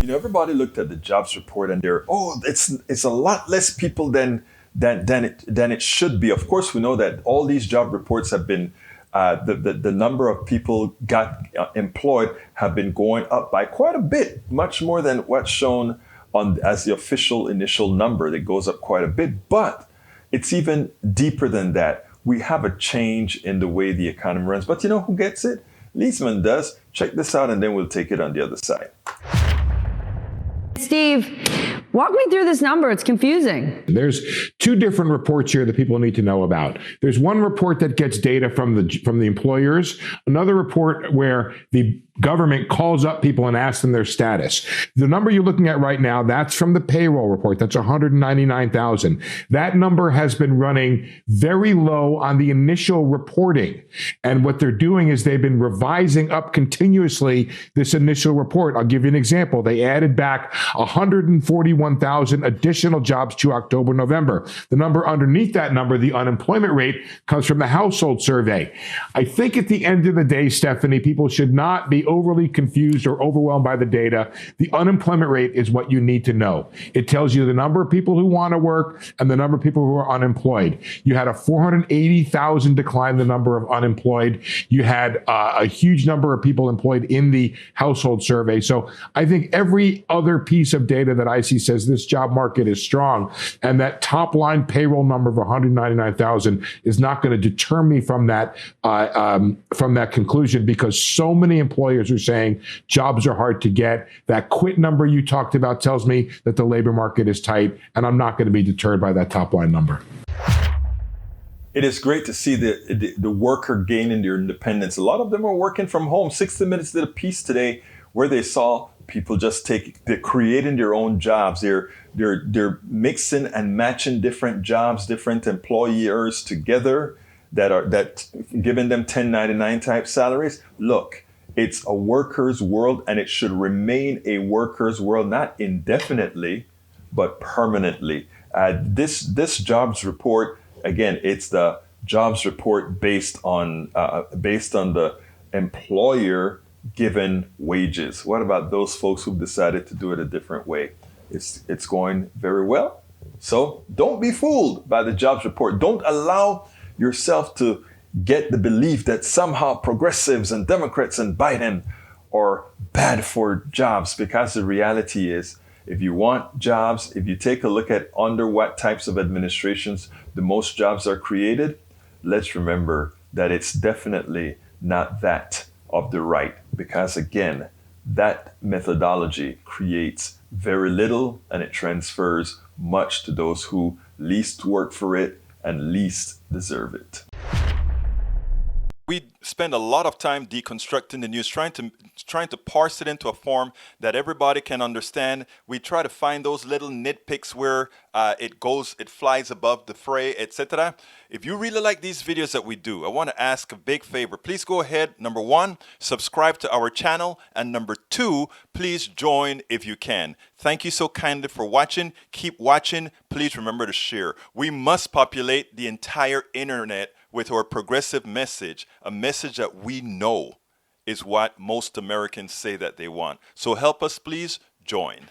Everybody looked at the jobs report and it's a lot less people than it should be. Of course, we know that all these job reports have been the number of people got employed have been going up by quite a bit, much more than what's shown as the official initial number. That goes up quite a bit, but it's even deeper than that. We have a change in the way the economy runs. But you know who gets it? Liesman does. Check this out, and then we'll take it on the other side. Steve, walk me through this number. It's confusing. There's two different reports here that people need to know about. There's one report that gets data from the employers, another report where the government calls up people and asks them their status. The number you're looking at right now, that's from the payroll report. That's 199,000. That number has been running very low on the initial reporting. And what they're doing is they've been revising up continuously this initial report. I'll give you an example. They added back 141,000 additional jobs to October, November. The number underneath that number, the unemployment rate, comes from the household survey. I think at the end of the day, Stephanie, people should not be overly confused or overwhelmed by the data. The unemployment rate is what you need to know. It tells you the number of people who want to work and the number of people who are unemployed. You had a 480,000 decline in the number of unemployed. You had a huge number of people employed in the household survey. So I think every other piece of data that I see says this job market is strong, and that top line payroll number of 199,000 is not going to deter me from that conclusion, because so many employers are saying jobs are hard to get. That quit number you talked about tells me that the labor market is tight, and I'm not going to be deterred by that top line number. It is great to see the worker gaining their independence. A lot of them are working from home. 60 Minutes did a piece today where they saw people they're creating their own jobs. They're mixing and matching different jobs, different employers together that giving them 1099 type salaries. Look, it's a worker's world, and it should remain a worker's world, not indefinitely, but permanently. This jobs report, again, it's the jobs report based on the employer given wages. What about those folks who've decided to do it a different way? It's going very well. So don't be fooled by the jobs report. Don't allow yourself to get the belief that somehow progressives and Democrats and Biden are bad for jobs, because the reality is, if you want jobs, if you take a look at under what types of administrations the most jobs are created, let's remember that it's definitely not that of the right, because again, that methodology creates very little and it transfers much to those who least work for it and least deserve it. We spend a lot of time deconstructing the news, trying to parse it into a form that everybody can understand. We try to find those little nitpicks where it flies above the fray, etc. If you really like these videos that we do, I want to ask a big favor. Please go ahead. Number one, subscribe to our channel. And number two, please join if you can. Thank you so kindly for watching. Keep watching. Please remember to share. We must populate the entire internet with our progressive message, a message that we know is what most Americans say that they want. So help us, please join.